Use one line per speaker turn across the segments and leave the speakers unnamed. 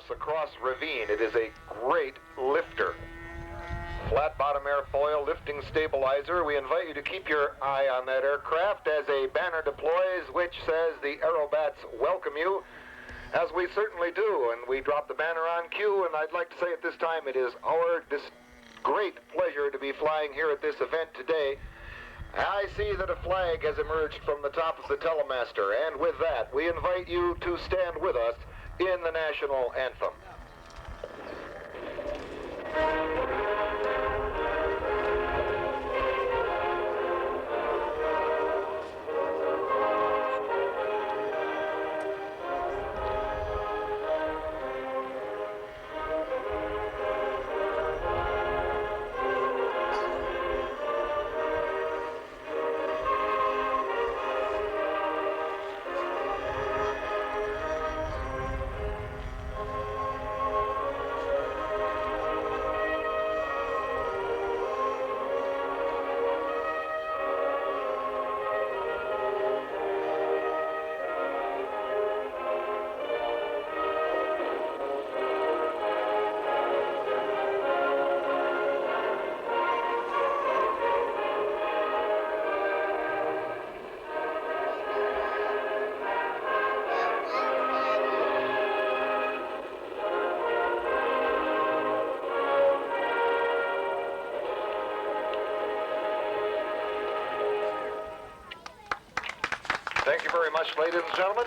Across ravine. It is a great lifter. Flat bottom airfoil lifting stabilizer. We invite you to keep your eye on that aircraft as a banner deploys which says the Aerobats welcome you, as we certainly do, and we drop the banner on cue. And I'd like to say at this time it is our great pleasure to be flying here at this event today. I see that a flag has emerged from the top of the telemaster, and with that we invite you to stand with us in the national anthem. Thank you very much, ladies and gentlemen.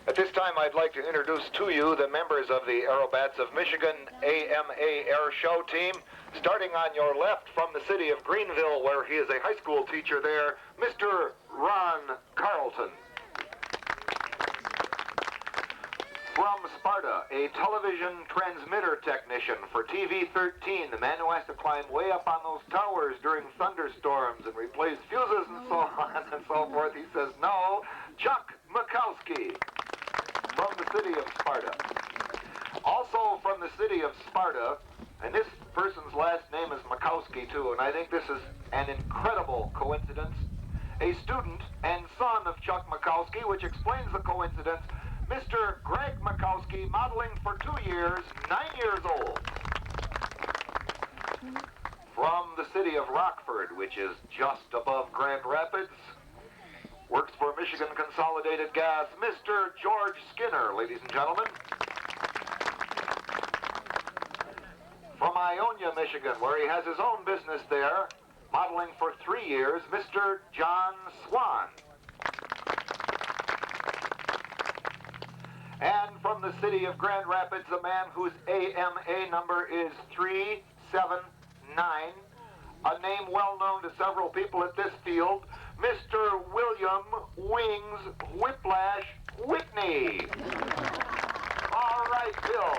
At this time, I'd like to introduce to you the members of the Aerobats of Michigan AMA Air Show team. Starting on your left from the city of Greenville, where he is a high school teacher there, Mr. Ron Carlton. From Sparta, a television transmitter technician for TV 13, the man who has to climb way up on those towers during thunderstorms and replace fuses and so on and so forth. He says no. Chuck Mikowski from the city of Sparta. Also from the city of Sparta, and this person's last name is Mikowski too, and I think this is an incredible coincidence. A student and son of Chuck Mikowski, which explains the coincidence, Mr. Greg Mikowski, modeling for 2 years, 9 years old. From the city of Rockford, which is just above Grand Rapids, works for Michigan Consolidated Gas, Mr. George Skinner, ladies and gentlemen. From Ionia, Michigan, where he has his own business there, modeling for 3 years, Mr. John Swan. And from the city of Grand Rapids, a man whose AMA number is 379, a name well known to several people at this field, Mr. William Wings Whiplash Whitney. All right, Bill.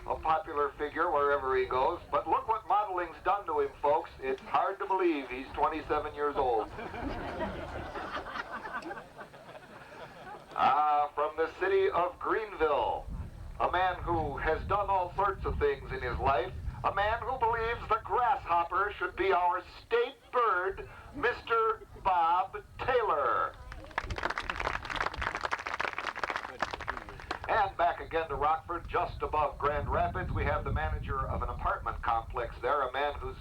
A popular figure wherever he goes, but look what modeling's done to him, folks. It's hard to believe he's 27 years old. From the city of Greenville, a man who has done all sorts of things in his life, a man who believes the grasshopper should be our state bird, Mr. Bob Taylor. And back again to Rockford, just above Grand Rapids, we have the manager of an apartment complex there, a man who's,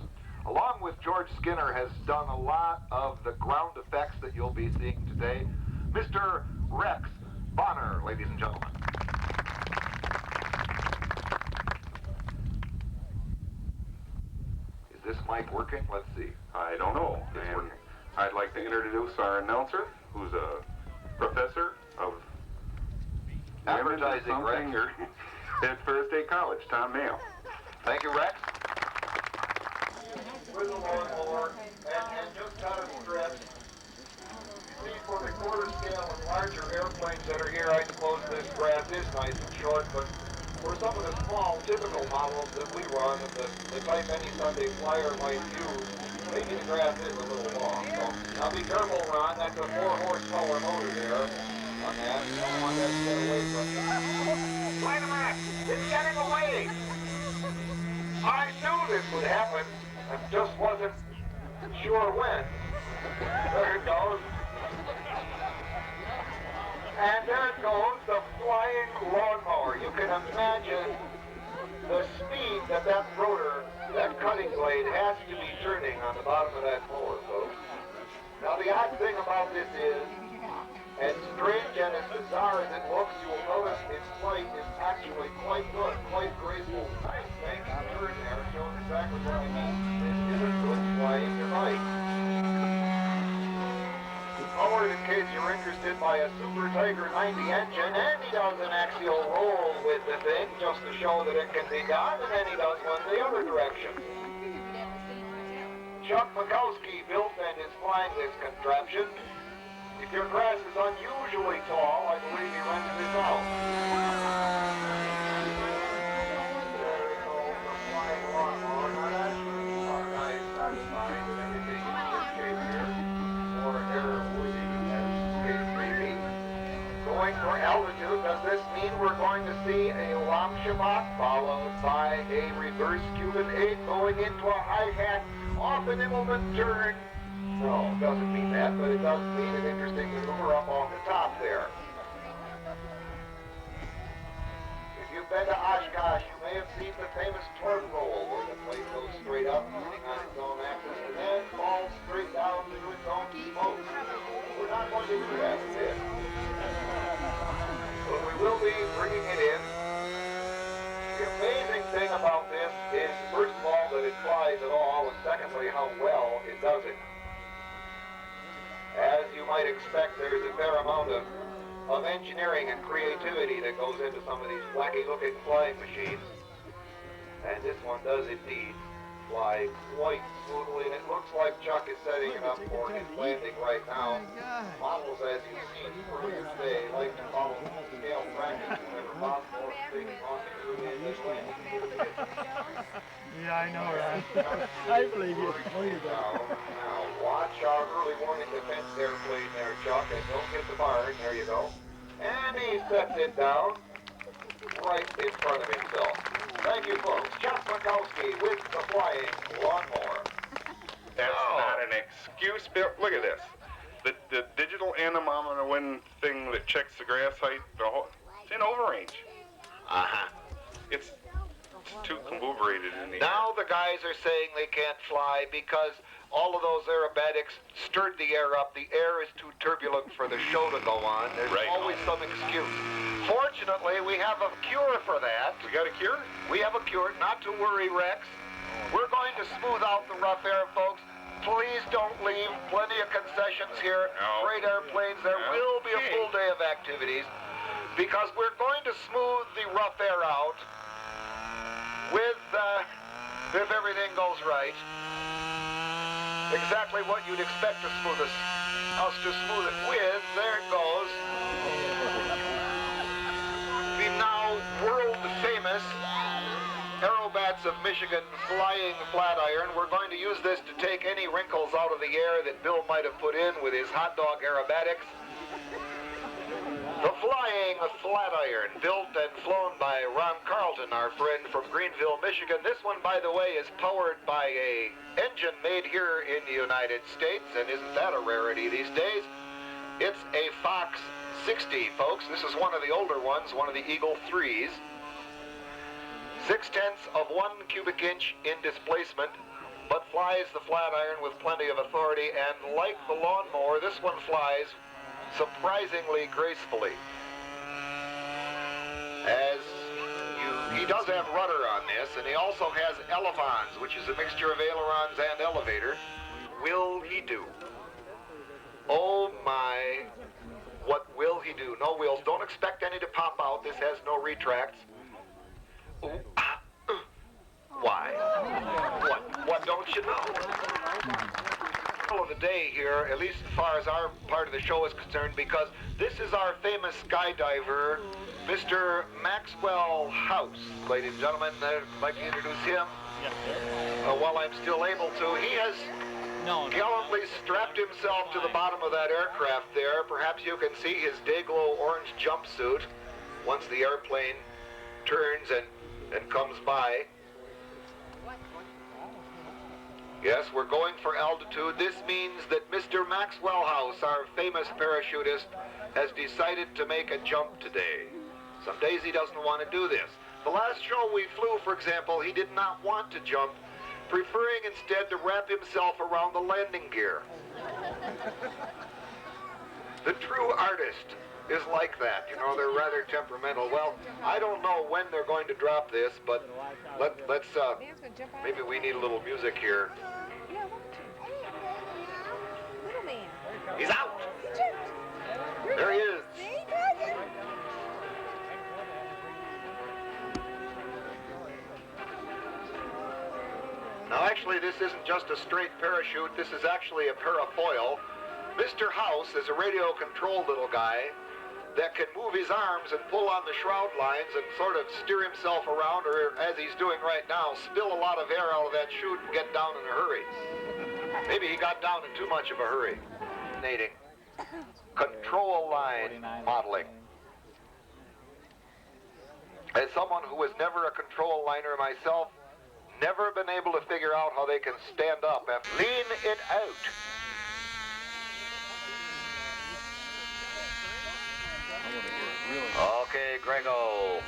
along with George Skinner, has done a lot of the ground effects that you'll be seeing today, Mr. Rex Bonner, ladies and gentlemen. Is this mic working? Let's see.
I don't know. And I'd like to introduce our announcer, who's a professor of
advertising, right?
At First State College, Tom Mayo.
Thank you, Rex. With the lawnmower, and just out of stress, you see for the quarter scale and larger airplanes that are here, I suppose this graph is nice and short, but for some of the small, typical models that we run, the type any Sunday flyer might use, maybe the graph is a little long. So now be careful, Ron. That's a 4-horsepower motor there on that. You don't want that to get away from you. Wait a minute! It's getting away! I knew this would happen. I just wasn't sure when. There it goes. And there it goes, the flying lawnmower. You can imagine the speed that rotor, that cutting blade, has to be turning on the bottom of that mower, folks. Now, the odd thing about this is, as strange and as bizarre as it looks, you will notice its flight is actually quite good, quite graceful. Nice banking turn there shows exactly what I mean. This isn't good flying, you're right. Forward, in case you're interested, by a Super Tiger 90 engine, and he does an axial roll with the thing just to show that it can be done, and then he does one the other direction. Chuck Mikowski built and is flying this contraption. If your grass is unusually tall, I believe he rents this out. There we go, the flying lawnmower. Not actually our guys satisfied with everything in good shape here, or error-worthy, as the case may be. Going for altitude, does this mean we're going to see a long Shabbat followed by a reverse Cuban 8 going into a hi-hat off an Immelman turn? No, it doesn't mean that, but it does mean an interesting maneuver up off the top there. If you've been to Oshkosh, you may have seen the famous torque roll, where the plane goes straight up, turning on its own axis, and then falls straight down to its own smoke. We're not going to do that with this. But we will be bringing it in. The amazing thing about this is, first of all, that it flies at all, and secondly, how well it does it. As you might expect, there's a fair amount of engineering and creativity that goes into some of these wacky-looking flying machines. And this one does indeed fly quite smoothly, and it looks like Chuck is setting it up for his landing right now. Models, as you've seen earlier today, like to follow scale practice whenever possible, taking on the landing.
Yeah, I know, Ron. I believe you.
Now, watch our early warning defense airplane there, Chuck, and don't hit the barn. There you go. And he sets it down right in front of himself. Thank you, folks. Chuck Mikowski with the flying lawnmower.
That's not an excuse, Bill. Look at this. The digital anemometer wind thing that checks the grass height, it's in overrange.
Uh-huh.
It's too conglomerated in the
Now the guys are saying they can't fly because all of those aerobatics stirred the air up. The air is too turbulent for the show to go on. There's always some excuse. Fortunately, we have a cure for that.
We got a cure?
We have a cure. Not to worry, Rex. We're going to smooth out the rough air, folks. Please don't leave. Plenty of concessions here.
No.
Great airplanes. There will be a full day of activities because we're going to smooth the rough air out with, if everything goes right, exactly what you'd expect to smooth us to smooth it with. There it goes. The now world-famous Aerobats of Michigan flying flat iron. We're going to use this to take any wrinkles out of the air that Bill might have put in with his hot dog aerobatics. The flying flat iron, built and flown by Ron Carlton, our friend from Greenville, Michigan. This one, by the way, is powered by a engine made here in the United States, and isn't that a rarity these days? It's a Fox 60, folks. This is one of the older ones, one of the Eagle 3s. 0.6 of 1 cubic inch in displacement, but flies the flat iron with plenty of authority, and like the lawnmower, this one flies surprisingly gracefully. He does have rudder on this, and he also has elevons, which is a mixture of ailerons and elevator. Will he do? Oh my, what will he do? No wheels. Don't expect any to pop out. This has no retracts. Why? What don't you know? Of the day here, at least as far as our part of the show is concerned, because this is our famous skydiver, Mr. Maxwell House. Ladies and gentlemen, I'd like to introduce him. While I'm still able to. He has gallantly strapped himself to the bottom of that aircraft there. Perhaps you can see his day-glow orange jumpsuit once the airplane turns and comes by. Yes, we're going for altitude. This means that Mr. Maxwell House, our famous parachutist, has decided to make a jump today. Some days he doesn't want to do this. The last show we flew, for example, he did not want to jump, preferring instead to wrap himself around the landing gear. The true artist is like that. You know, they're rather temperamental. Well, I don't know when they're going to drop this, but let's maybe we need a little music here. He's out! There he is. Now, actually, this isn't just a straight parachute. This is actually a parafoil. Mr. House is a radio-controlled little guy that can move his arms and pull on the shroud lines and sort of steer himself around, or as he's doing right now, spill a lot of air out of that chute and get down in a hurry. Maybe he got down in too much of a hurry. Control line modeling. As someone who was never a control liner myself, never been able to figure out how they can stand up and lean it out. Okay, Grego.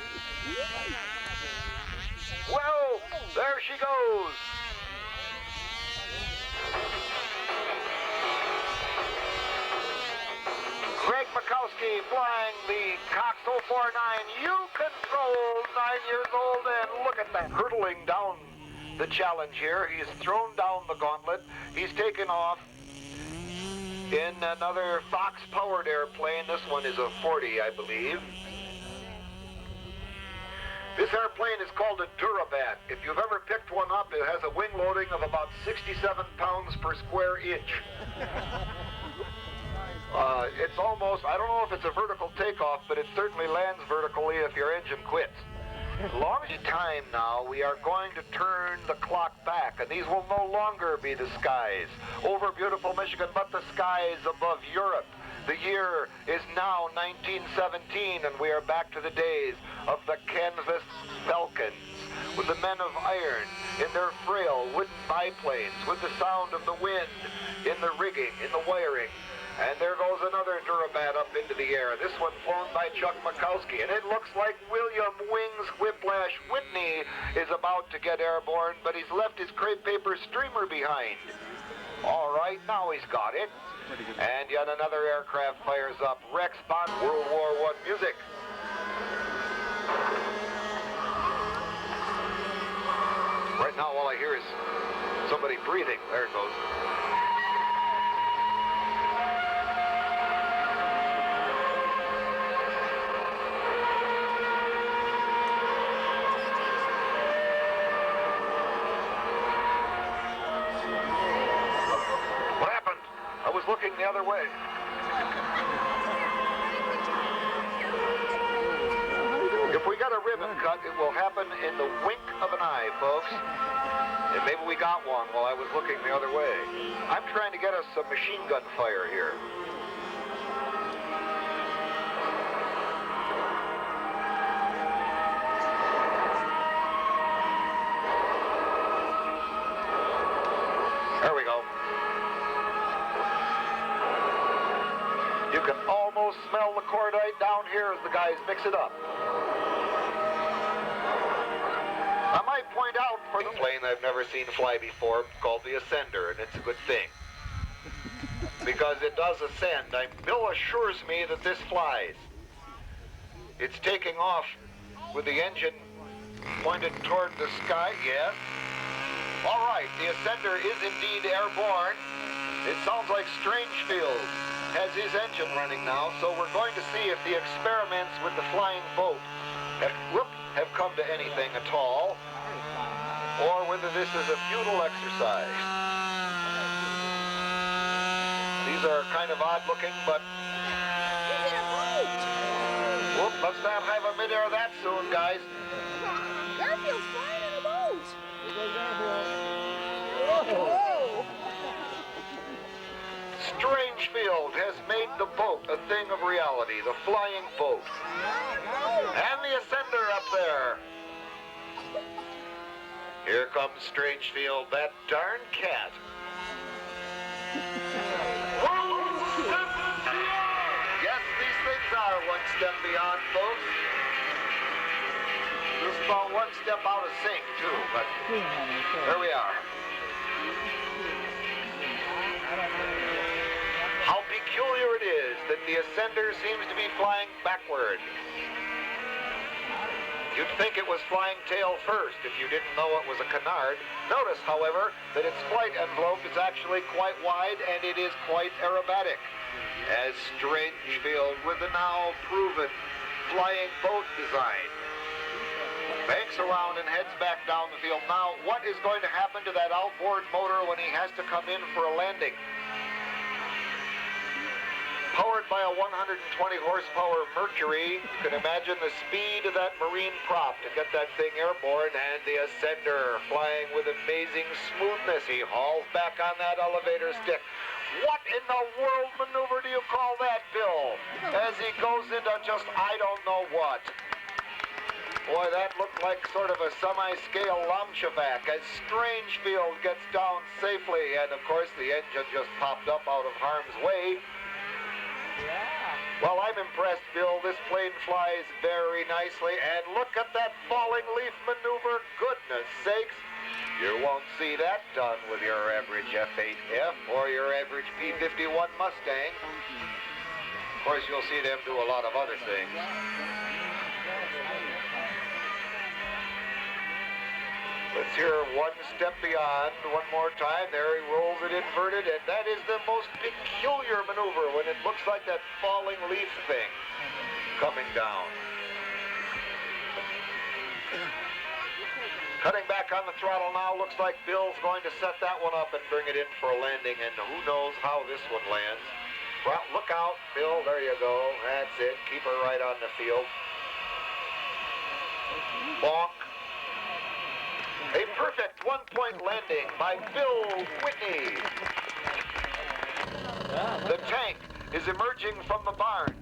Well, there she goes. Greg Mikowski flying the Cox 049 U Control, 9 years old, and look at that, hurtling down the challenge here. He's thrown down the gauntlet. He's taken off in another Fox-powered airplane. This one is a 40, I believe. This airplane is called a Durabat. If you've ever picked one up, it has a wing loading of about 67 pounds per square inch. It's almost, I don't know if it's a vertical takeoff, but it certainly lands vertically if your engine quits. Long time now, we are going to turn the clock back, and these will no longer be the skies over beautiful Michigan, but the skies above Europe. The year is now 1917, and we are back to the days of the canvas falcons, with the men of iron in their frail wooden biplanes, with the sound of the wind in the rigging, in the wiring. And there goes another Durabat up into the air. This one flown by Chuck Mikowski. And it looks like William Wings Whiplash Whitney is about to get airborne, but he's left his crepe paper streamer behind. All right, now he's got it. And yet another aircraft fires up. Rex Bond, World War I music. Right now, all I hear is somebody breathing. There it goes. Looking the other way. If we got a ribbon cut, it will happen in the wink of an eye, folks. And maybe we got one while I was looking the other way. I'm trying to get us some machine gun fire here. There we go. You can almost smell the cordite down here as the guys mix it up. I might point out for the plane I've never seen fly before, called the Ascender, and it's a good thing. Because it does ascend. Bill assures me that this flies. It's taking off with the engine pointed toward the sky, yes. All right, the Ascender is indeed airborne. It sounds like Strangefield has his engine running now, so we're going to see if the experiments with the flying boat have come come to anything at all, or whether this is a futile exercise. These are kind of odd looking, but... Whoop, let's not have a midair that soon, guys.
Garfield's flying in a boat.
Whoa!
Strangefield has made the boat a thing of reality, the flying boat. And the Ascender up there. Here comes Strangefield, that darn cat. Yes, these things are one step beyond, folks. Just about one step out of sync, too, but there we are. How peculiar it is that the Ascender seems to be flying backward. You'd think it was flying tail first if you didn't know it was a canard. Notice, however, that its flight envelope is actually quite wide and it is quite aerobatic. As Strangefield with the now proven flying boat design banks around and heads back down the field. Now, what is going to happen to that outboard motor when he has to come in for a landing? Powered by a 120 horsepower Mercury, you can imagine the speed of that marine prop to get that thing airborne, and the Ascender flying with amazing smoothness. He hauls back on that elevator stick. What in the world maneuver do you call that, Bill? As he goes into just I don't know what. Boy, that looked like sort of a semi-scale Lamchevak as Strangefield gets down safely, and of course the engine just popped up out of harm's way. Well, I'm impressed, Bill. This plane flies very nicely. And look at that falling leaf maneuver. Goodness sakes. You won't see that done with your average F8F or your average P51 Mustang. Of course, you'll see them do a lot of other things. Let's hear one step beyond one more time. There he rolls it inverted, and that is the most peculiar maneuver when it looks like that falling leaf thing coming down. Cutting back on the throttle now, looks like Bill's going to set that one up and bring it in for a landing, and who knows how this one lands. Well, look out, Bill, there you go. That's it, keep her right on the field. Bonk. A perfect one-point landing by Bill Whitney. The tank is emerging from the barn.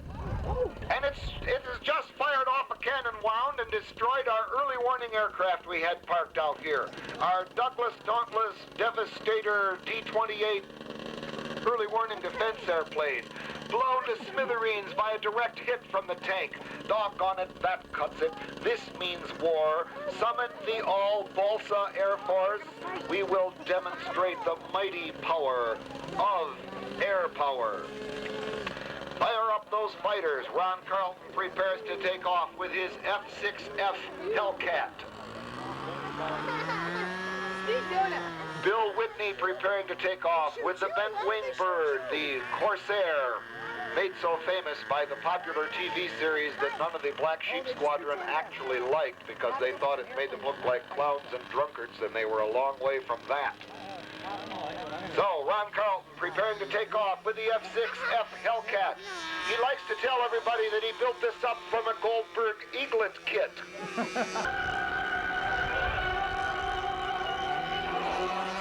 And it has just fired off a cannon wound and destroyed our early warning aircraft we had parked out here. Our Douglas Dauntless Devastator D-28 early warning defense airplane, blown to smithereens by a direct hit from the tank. Doggone it, that cuts it. This means war. Summon the all-Balsa Air Force. We will demonstrate the mighty power of air power. Fire up those fighters. Ron Carlton prepares to take off with his F-6F Hellcat. Bill Whitney preparing to take off with the bent wing bird, the Corsair, made so famous by the popular TV series that none of the Black Sheep Squadron actually liked because they thought it made them look like clowns and drunkards, and they were a long way from that. So, Ron Carlton preparing to take off with the F-6F Hellcat. He likes to tell everybody that he built this up from a Goldberg Eaglet kit.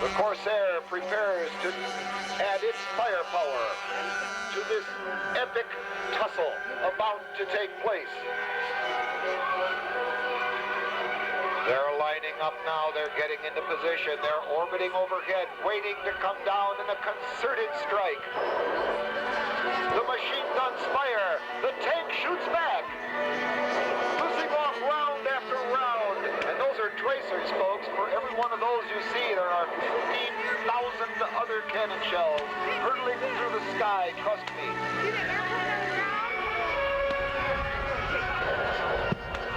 The Corsair prepares to add its firepower to this epic tussle about to take place. They're lining up now. They're getting into position. They're orbiting overhead, waiting to come down in a concerted strike. The machine guns fire. The tank shoots back, losing off round after round. And those are tracers, folks. For every one of those you see, there are 15,000 other cannon shells hurtling through the sky. Trust me.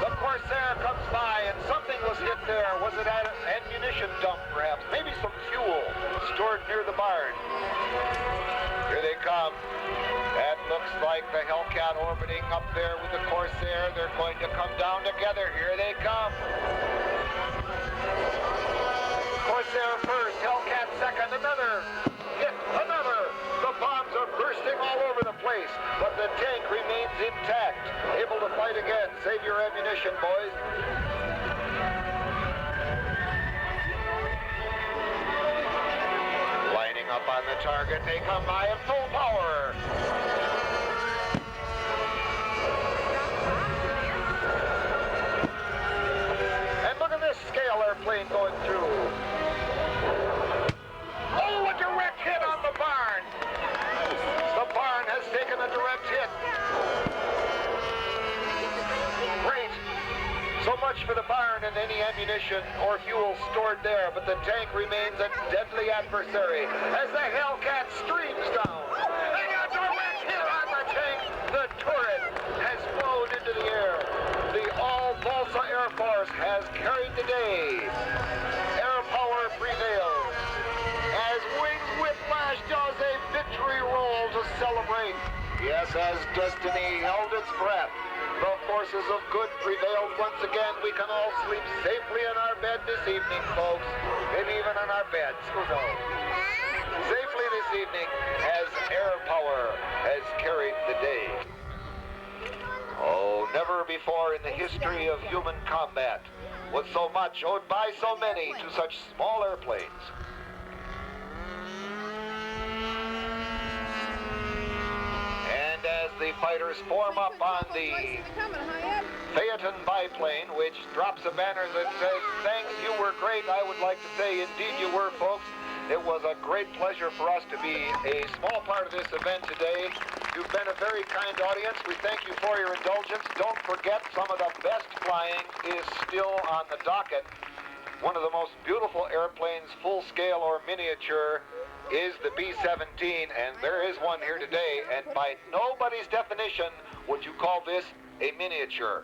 The Corsair comes by, and something was hit there. Was it an ammunition dump, perhaps? Maybe some fuel stored near the barn. Here they come. That looks like the Hellcat orbiting up there with the Corsair. They're going to come down together. Here they come. Corsair first, Hellcat second, another hit, another. The bombs are bursting all over the place, but the tank remains intact, able to fight again. Save your ammunition, boys. Lining up on the target, they come by at full power. And look at this scale airplane going through. Oh, a direct hit on the barn. The barn has taken a direct hit. Great. So much for the barn and any ammunition or fuel stored there, but the tank remains a deadly adversary as the Hellcat streams down. And a direct hit on the tank. The turret has flown into the air. The all-Balsa Air Force has carried the day. Air power prevails as Wings Whiplash does a victory roll to celebrate. Yes, as destiny held its breath, the forces of good prevailed once again. We can all sleep safely in our bed this evening, folks. Maybe even in our beds. Who knows? Safely this evening as air power has carried the day. Oh, never before in the history of human combat was so much owed by so many to such small airplanes. And as the fighters form up on the Phaeton biplane, which drops a banner that says, "Thanks, you were great," I would like to say, indeed you were, folks. It was a great pleasure for us to be a small part of this event today. You've been a very kind audience. We thank you for your indulgence. Don't forget, some of the best flying is still on the docket. One of the most beautiful airplanes, full scale or miniature, is the B-17, and there is one here today, and by nobody's definition would you call this a miniature.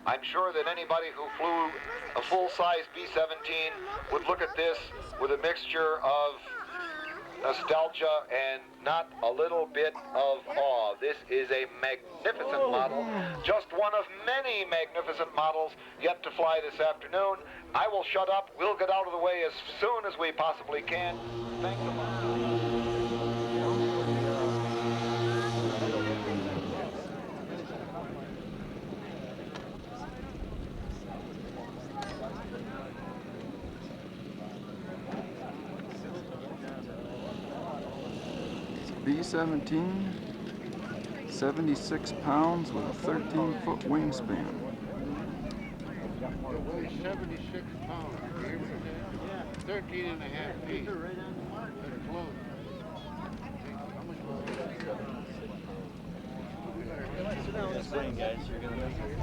I'm sure that anybody who flew a full-size B-17 would look at this with a mixture of nostalgia and not a little bit of awe. This is a magnificent model, just one of many magnificent models yet to fly this afternoon. I will shut up. We'll get out of the way as soon as we possibly can. Thanks a lot.
B-17, 76 pounds with a 13-foot wingspan.
76 pounds. 13 and a half feet. That's close.
That's brain, guys. You're gonna make it.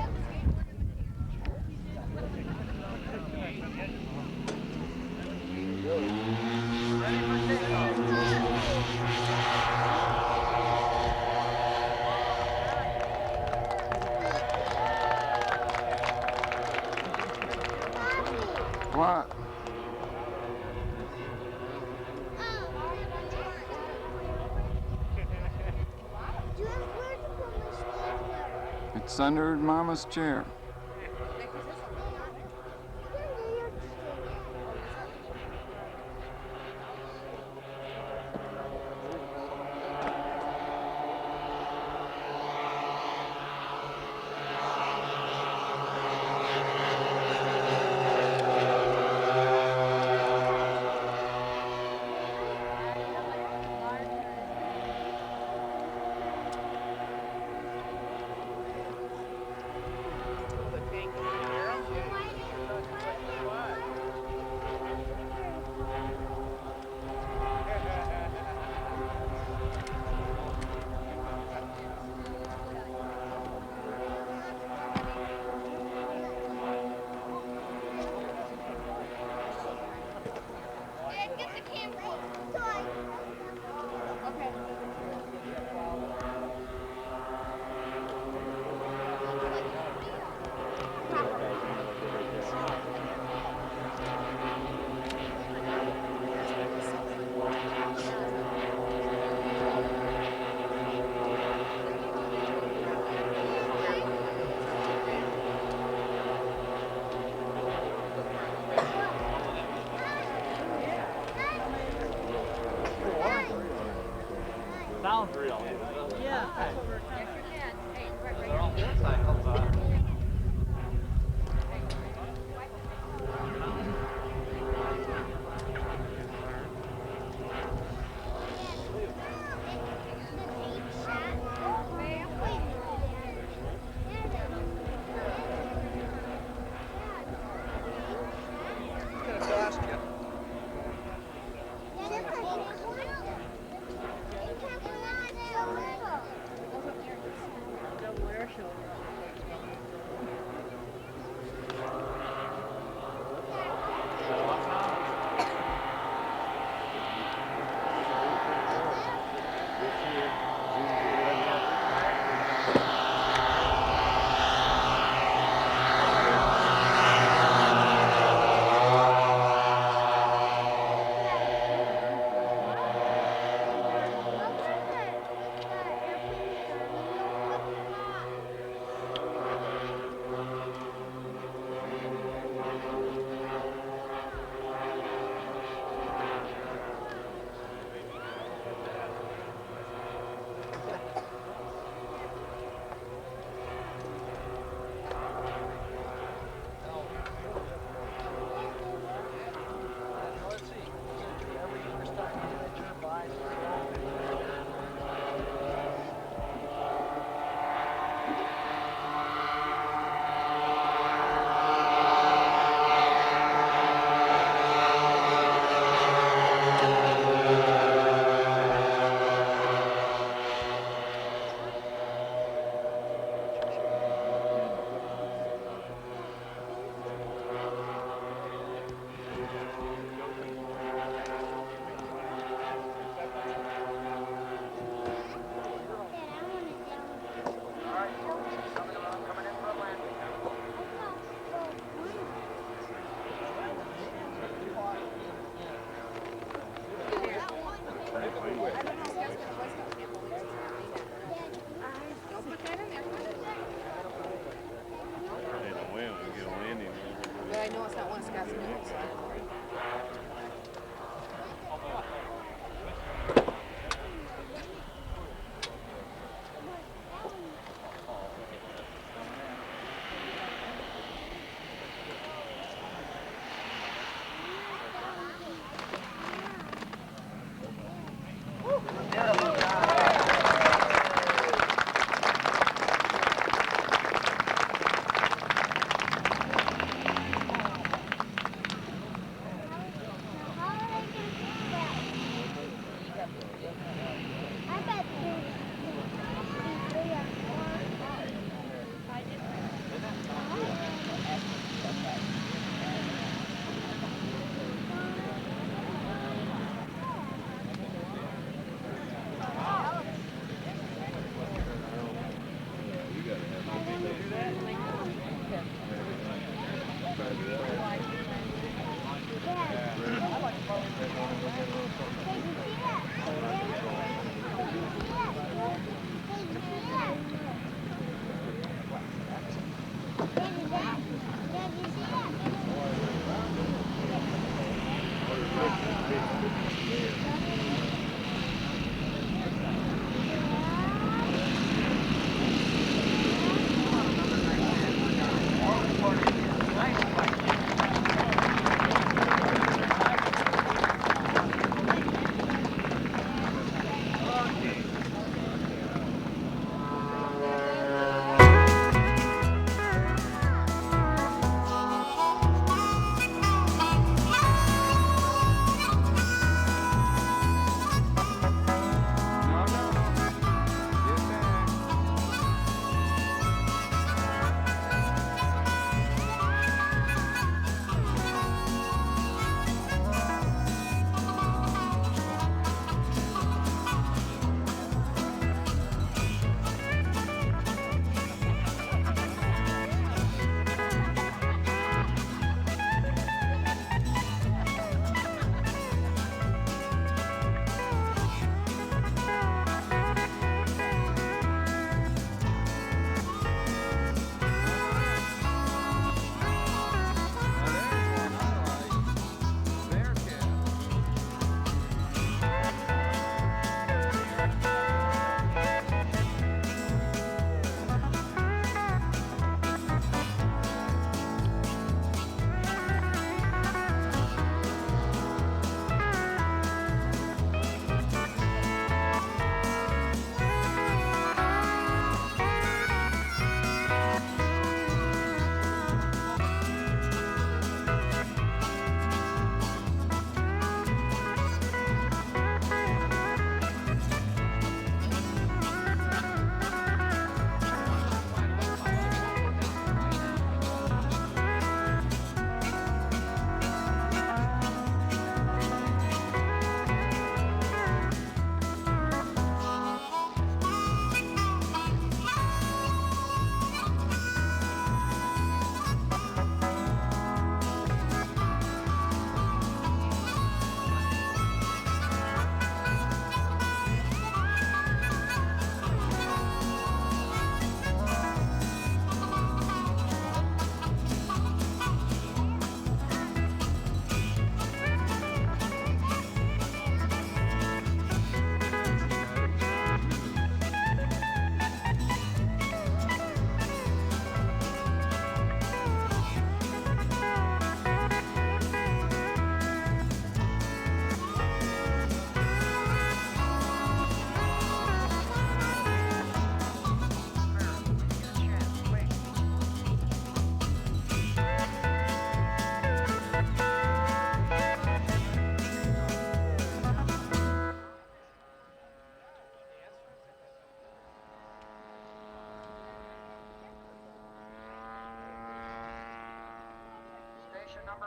What? It's under Mama's chair.
Yeah, that's what we're coming. Double air shoulder.
But I know it's not one of Scott's notes.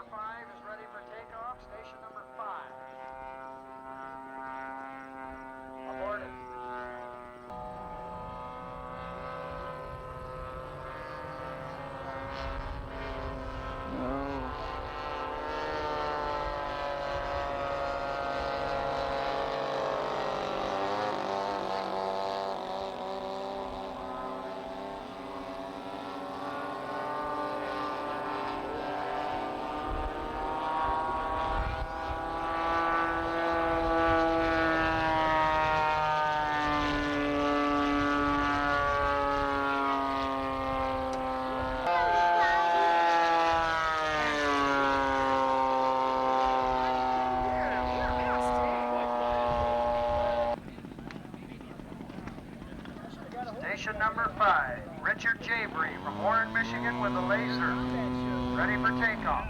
number 5 is ready for takeoff. Station number 5. Aborted.
No.
Station number 5, Richard Jabry from Warren, Michigan with a laser. Ready for takeoff.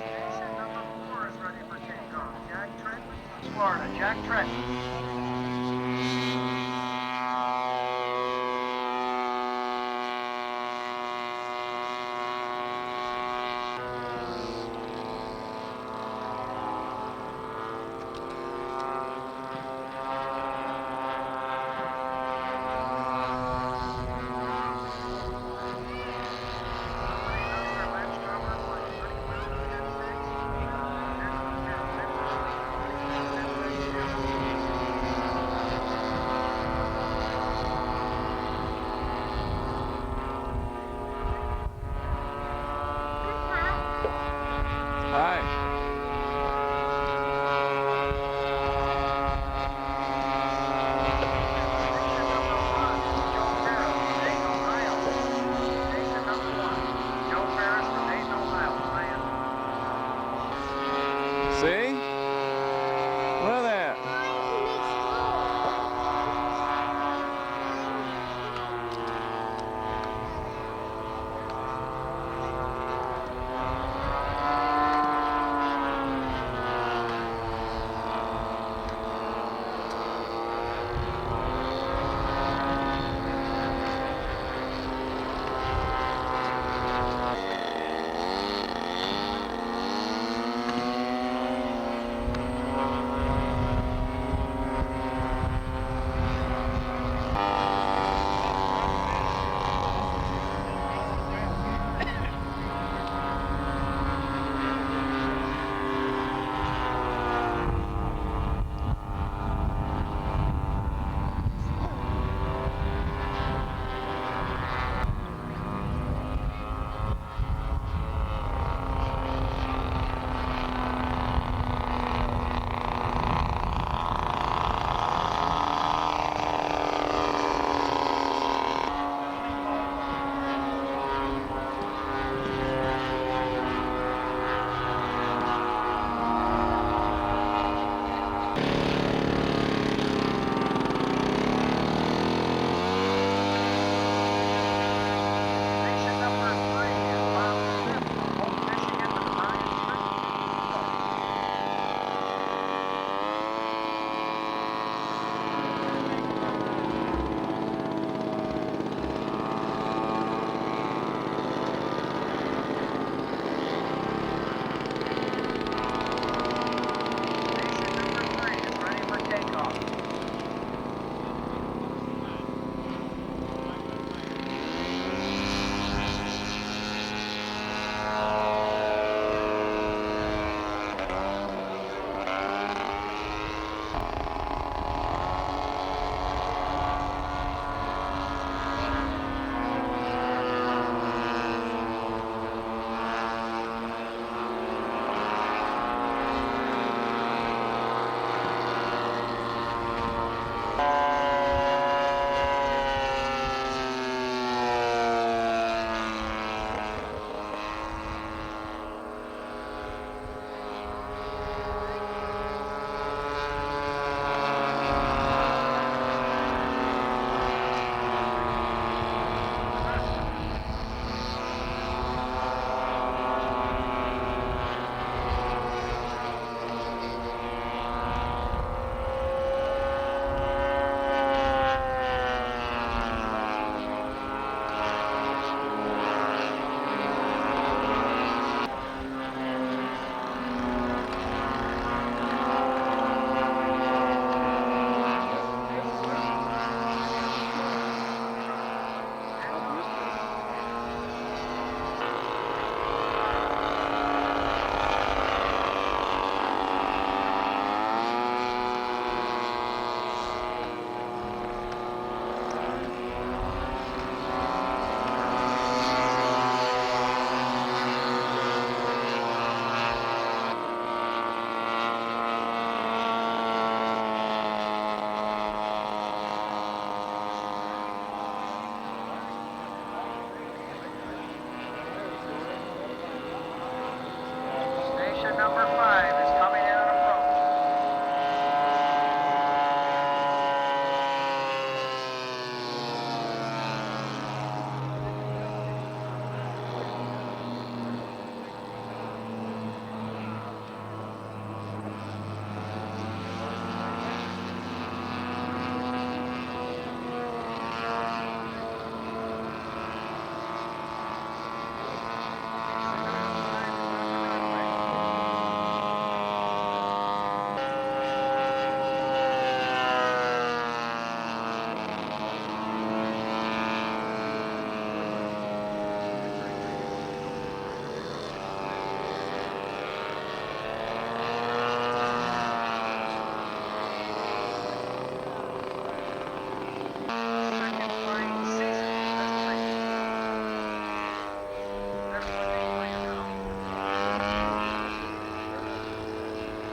Station number 4 is ready for takeoff. Jack Trenton, Florida. Jack Trenton.
Hi. See? Look at that.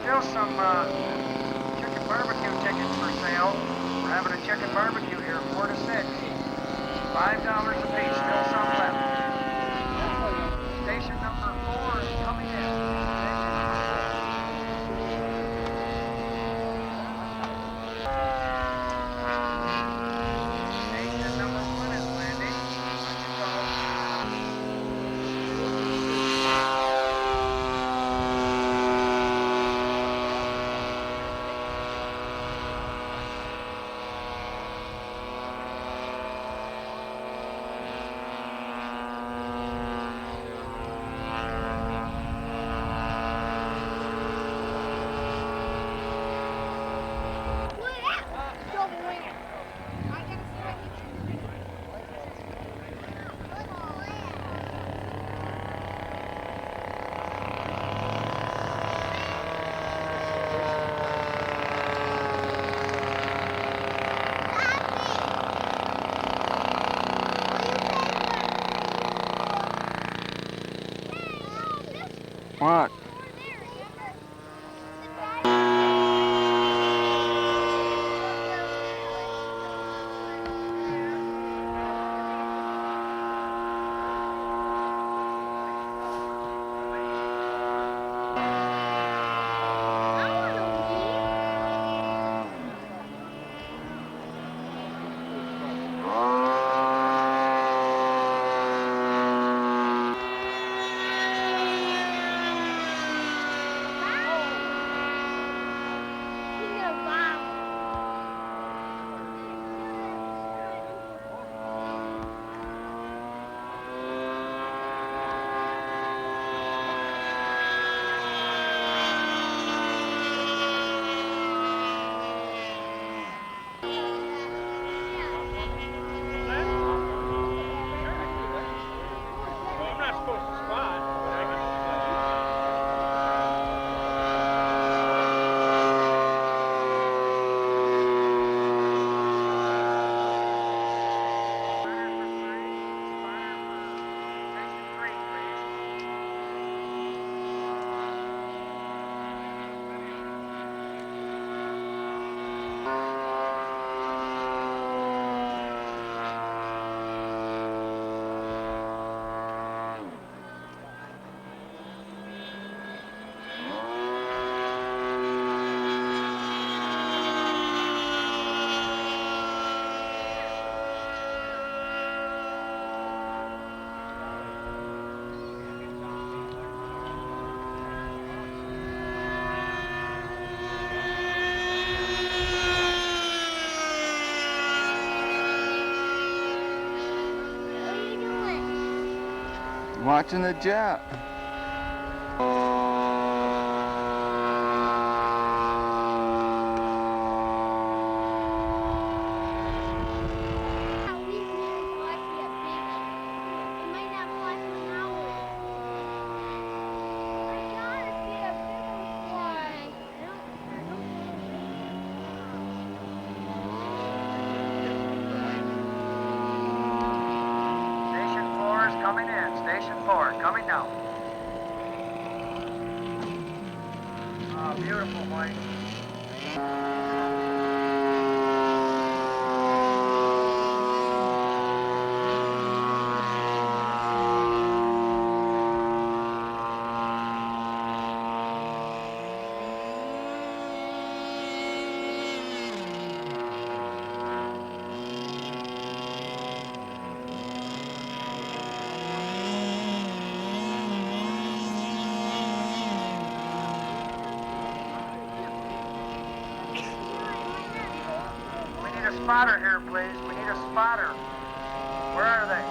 still some chicken barbecue tickets for sale. We're having a chicken barbecue here, 4 to 6. $5 a piece, still some left. Station number 4 is coming in. Station number 1 is landing.
What? Watching the jet.
Coming in, station 4, coming down. Oh, beautiful white. A spotter here, please. We need a spotter. Where are they?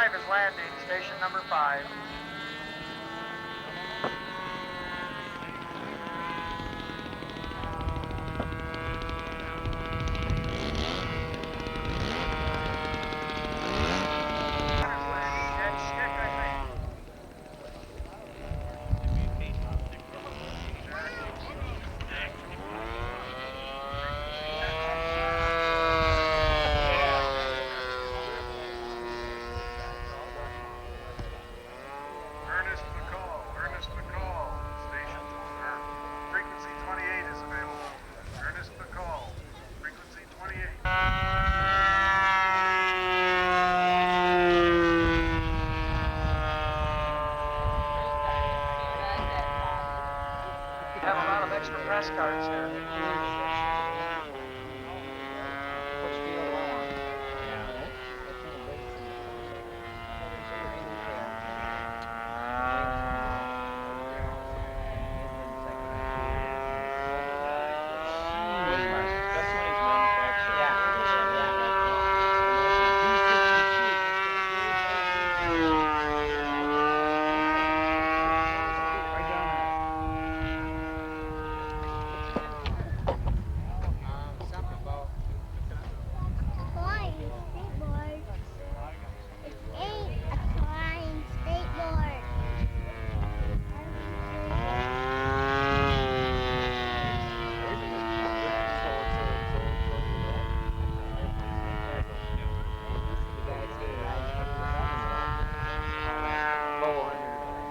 5 is landing, station number 5. Ernest McCall, station, frequency 28 is available. Ernest McCall, frequency 28. Have a lot of extra press cards here. Which field do I want?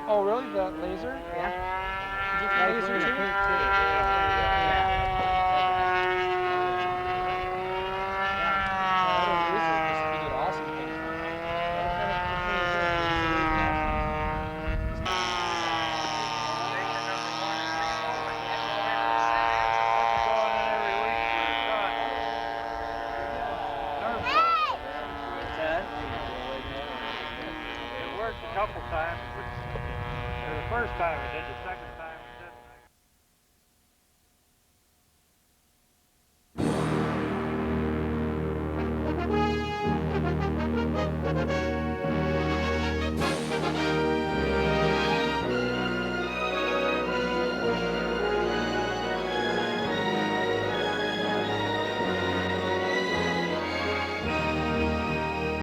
Oh, really? The laser? Yeah.